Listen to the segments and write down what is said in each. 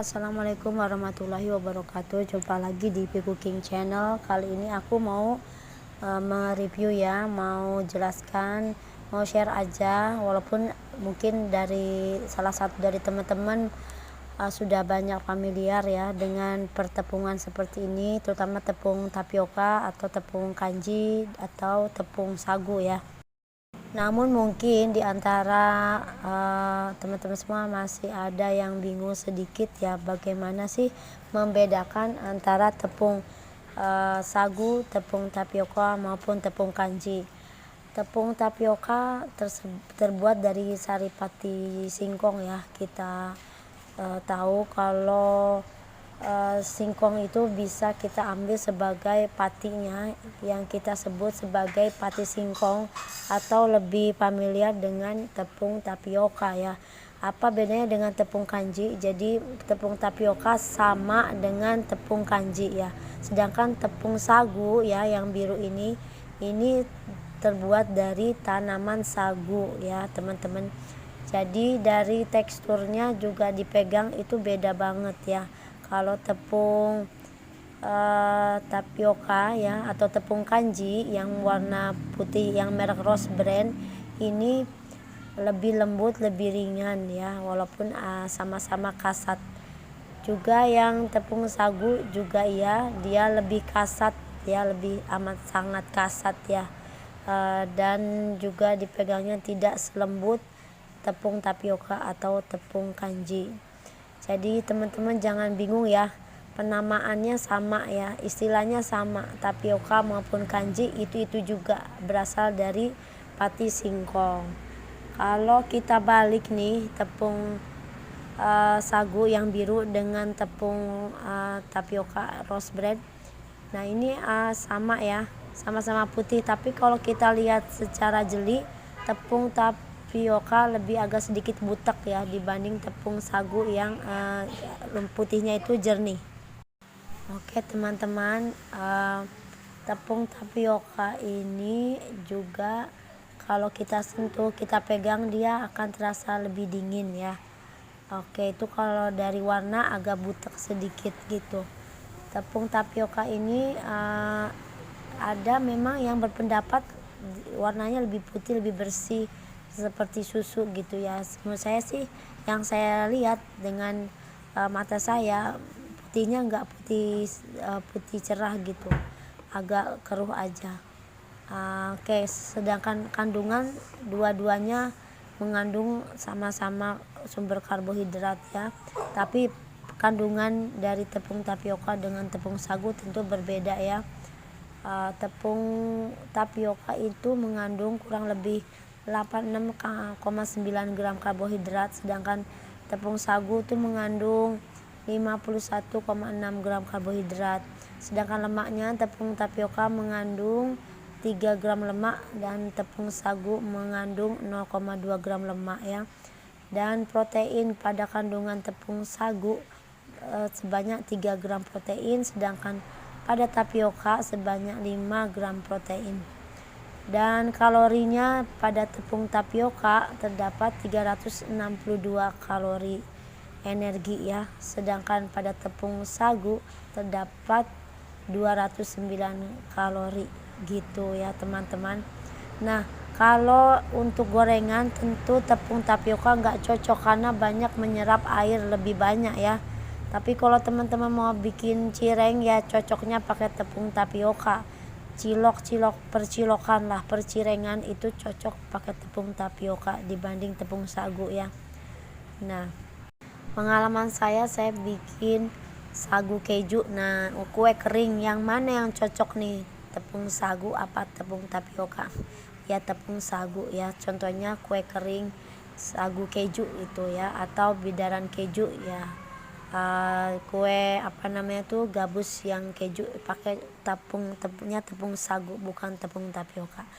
Assalamualaikum warahmatullahi wabarakatuh. Jumpa lagi di Pi Cooking Channel. Kali ini aku mau mereview ya, mau jelaskan, mau share aja. Walaupun mungkin dari salah satu dari teman-teman sudah banyak familiar ya dengan pertepungan seperti ini, terutama tepung tapioka atau tepung kanji atau tepung sagu ya. Namun mungkin di antara teman-teman semua masih ada yang bingung sedikit ya, bagaimana sih membedakan antara tepung sagu, tepung tapioka maupun tepung kanji. Tepung tapioka terbuat dari sari pati singkong ya. Kita tahu kalau singkong itu bisa kita ambil sebagai patinya yang kita sebut sebagai pati singkong atau lebih familiar dengan tepung tapioka ya. Apa bedanya dengan tepung kanji? Jadi tepung tapioka sama dengan tepung kanji ya. Sedangkan tepung sagu ya yang biru ini terbuat dari tanaman sagu ya teman-teman. Jadi dari teksturnya juga dipegang itu beda banget ya. Kalau tepung tapioka ya atau tepung kanji yang warna putih yang merek Rose Brand ini lebih lembut, lebih ringan ya, walaupun sama-sama kasat. Juga yang tepung sagu juga ya, dia lebih kasat ya, lebih amat sangat kasat ya. Dan juga dipegangnya tidak selembut tepung tapioka atau tepung kanji. Jadi teman-teman jangan bingung ya, penamaannya sama ya, istilahnya sama, tapioka maupun kanji itu juga berasal dari pati singkong. Kalau kita balik nih tepung sagu yang biru dengan tepung tapioka Rose Brand, nah ini sama ya, sama-sama putih, tapi kalau kita lihat secara jeli tepung tapioka lebih agak sedikit butek ya dibanding tepung sagu yang putihnya itu jernih. Oke teman-teman, tepung tapioka ini juga kalau kita sentuh, kita pegang, dia akan terasa lebih dingin ya. Oke, itu kalau dari warna agak butek sedikit gitu. Tepung tapioka ini ada memang yang berpendapat warnanya lebih putih, lebih bersih seperti susu gitu ya. Menurut saya sih, yang saya lihat dengan mata saya, putihnya enggak putih cerah gitu, agak keruh aja. Oke, sedangkan kandungan dua-duanya mengandung sama-sama sumber karbohidrat ya, tapi kandungan dari tepung tapioka dengan tepung sagu tentu berbeda ya. Tepung tapioka itu mengandung kurang lebih 86,9 gram karbohidrat, sedangkan tepung sagu itu mengandung 51,6 gram karbohidrat. Sedangkan lemaknya tepung tapioka mengandung 3 gram lemak dan tepung sagu mengandung 0,2 gram lemak ya. Dan protein pada kandungan tepung sagu sebanyak 3 gram protein, sedangkan pada tapioka sebanyak 5 gram protein. Dan kalorinya pada tepung tapioka terdapat 362 kalori energi ya, sedangkan pada tepung sagu terdapat 209 kalori gitu ya teman-teman. Nah, kalau untuk gorengan tentu tepung tapioka nggak cocok karena banyak menyerap air lebih banyak ya. Tapi kalau teman-teman mau bikin cireng ya cocoknya pakai tepung tapioka. Cilok percilokan lah, percirengan itu cocok pakai tepung tapioka dibanding tepung sagu ya. Nah, pengalaman saya bikin sagu keju. Nah, kue kering yang mana yang cocok nih? Tepung sagu apa tepung tapioka? Ya tepung sagu ya. Contohnya kue kering sagu keju itu ya, atau bidaran keju ya. Kue apa namanya tuh, gabus yang keju pakai tepungnya tepung sagu bukan tepung tapioka.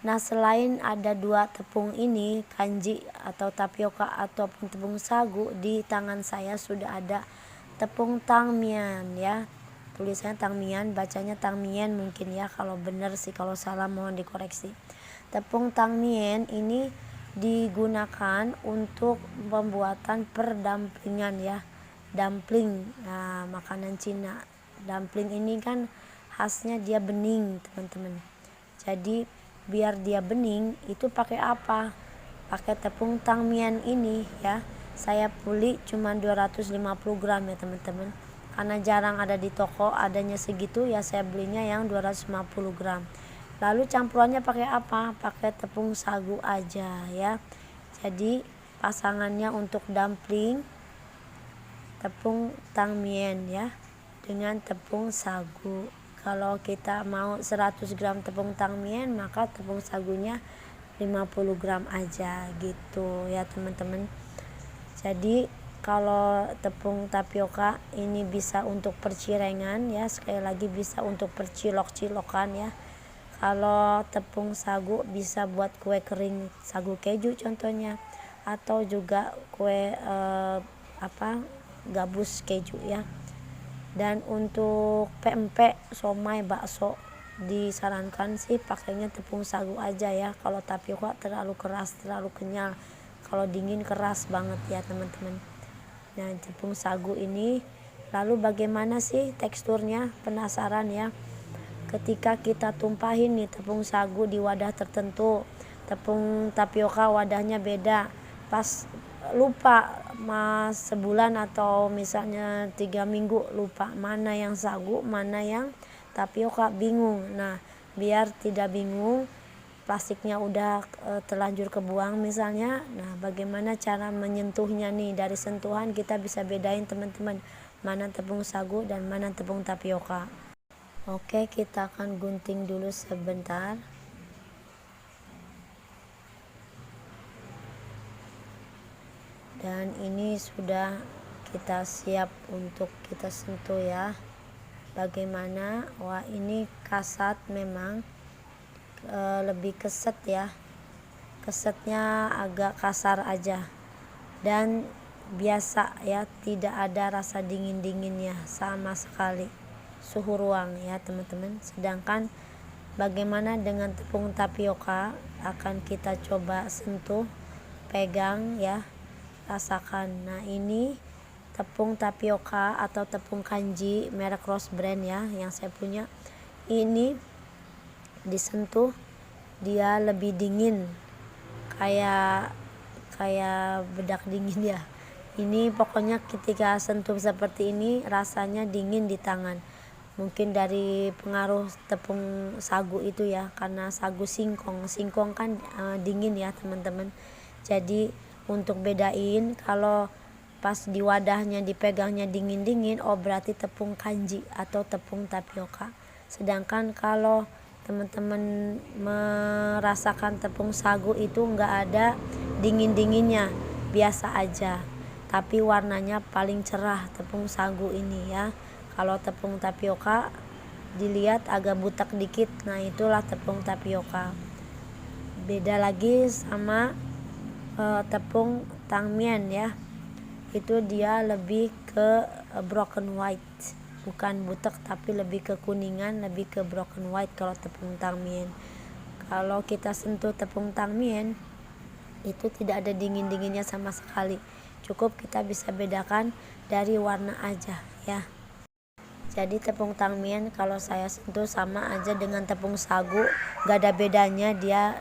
Nah, selain ada dua tepung ini, kanji atau tapioka ataupun tepung sagu, di tangan saya sudah ada tepung tangmian ya. Tulisannya tangmian, bacanya tangmian mungkin ya, kalau benar sih, kalau salah mohon dikoreksi. Tepung tangmian ini digunakan untuk pembuatan perdampingan ya. dumpling. Nah, makanan Cina. Dumpling ini kan khasnya dia bening, teman-teman. Jadi biar dia bening itu pakai apa? Pakai tepung tangmian ini ya. Saya beli cuma 250 gram ya, teman-teman. Karena jarang ada di toko, adanya segitu ya saya belinya yang 250 gram. Lalu campurannya pakai apa? Pakai tepung sagu aja ya. Jadi pasangannya untuk dumpling tepung tangmian ya dengan tepung sagu. Kalau kita mau 100 gram tepung tangmian, maka tepung sagunya 50 gram aja gitu ya, teman-teman. Jadi kalau tepung tapioka ini bisa untuk percirengan ya, sekali lagi bisa untuk percilok-cilokan ya. Kalau tepung sagu bisa buat kue kering sagu keju contohnya, atau juga kue gabus keju ya. Dan untuk pempek, somai, bakso disarankan sih pakainya tepung sagu aja ya. Kalau tapioka terlalu keras, terlalu kenyal. Kalau dingin keras banget ya, teman-teman. Nah, tepung sagu ini lalu bagaimana sih teksturnya? Penasaran ya? Ketika kita tumpahin nih tepung sagu di wadah tertentu, tepung tapioka wadahnya beda. Pas lupa sebulan atau misalnya 3 minggu lupa mana yang sagu, mana yang tapioka, bingung. Nah, biar tidak bingung, plastiknya udah terlanjur kebuang misalnya. Nah, bagaimana cara menyentuhnya nih? Dari sentuhan kita bisa bedain, teman-teman, mana tepung sagu dan mana tepung tapioka. Oke, kita akan gunting dulu sebentar. Dan ini sudah kita siap untuk kita sentuh ya. Bagaimana? Wah, ini kasat memang, lebih keset ya. Kesetnya agak kasar aja dan biasa ya, tidak ada rasa dingin-dinginnya sama sekali, suhu ruang ya, teman-teman. Sedangkan bagaimana dengan tepung tapioka, akan kita coba sentuh, pegang ya, rasakan. Nah, ini tepung tapioka atau tepung kanji merek Rose Brand ya, yang saya punya. Ini disentuh dia lebih dingin, kayak bedak dingin ya. Ini pokoknya ketika sentuh seperti ini rasanya dingin di tangan. Mungkin dari pengaruh tepung sagu itu ya, karena sagu singkong kan dingin ya, teman-teman. Jadi untuk bedain kalau pas di wadahnya dipegangnya dingin-dingin, oh berarti tepung kanji atau tepung tapioka. Sedangkan kalau teman-teman merasakan tepung sagu itu enggak ada dingin-dinginnya, biasa aja, tapi warnanya paling cerah tepung sagu ini ya. Kalau tepung tapioka dilihat agak butek dikit, nah itulah tepung tapioka. Beda lagi sama tepung tangmian ya, itu dia lebih ke broken white, bukan butek tapi lebih ke kuningan, lebih ke broken white kalau tepung tangmian. Kalau kita sentuh tepung tangmian itu tidak ada dingin-dinginnya sama sekali, cukup kita bisa bedakan dari warna aja ya. Jadi tepung tangmian kalau saya sentuh sama aja dengan tepung sagu, gak ada bedanya, dia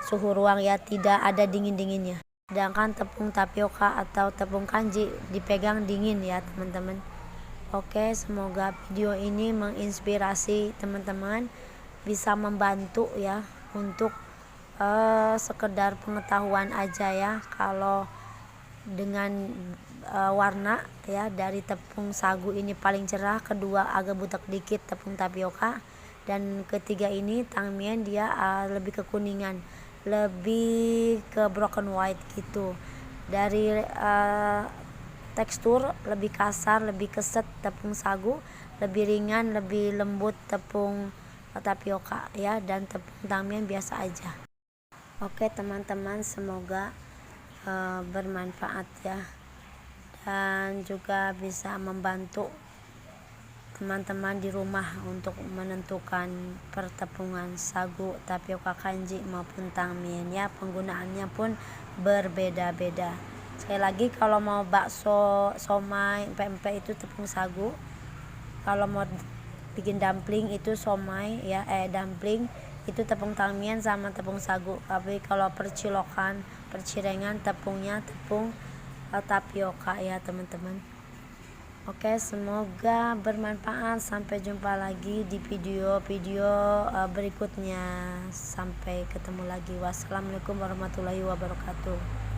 suhu ruang ya, tidak ada dingin-dinginnya. Sedangkan tepung tapioka atau tepung kanji dipegang dingin ya, teman-teman. Oke, semoga video ini menginspirasi teman-teman, bisa membantu ya untuk sekedar pengetahuan aja ya. Kalau dengan warna ya, dari tepung sagu ini paling cerah, kedua agak butek dikit tepung tapioka, dan ketiga ini tangmian dia lebih ke kuningan, lebih ke broken white gitu. Dari tekstur lebih kasar, lebih keset tepung sagu, lebih ringan, lebih lembut tepung tapioka ya, dan tepung tangmian biasa aja. Oke, teman-teman, semoga bermanfaat ya, dan juga bisa membantu teman-teman di rumah untuk menentukan pertepungan sagu, tapioka, kanji maupun tangmian ya. Penggunaannya pun berbeda-beda. Sekali lagi, kalau mau bakso, somai, empek-empek itu tepung sagu. Kalau mau bikin dumpling itu somai ya, dumpling itu tepung tangmian sama tepung sagu. Tapi kalau percilengan tepungnya tepung tapioka ya teman-teman. Oke, semoga bermanfaat. Sampai jumpa lagi di video-video berikutnya. Sampai ketemu lagi. Wassalamualaikum warahmatullahi wabarakatuh.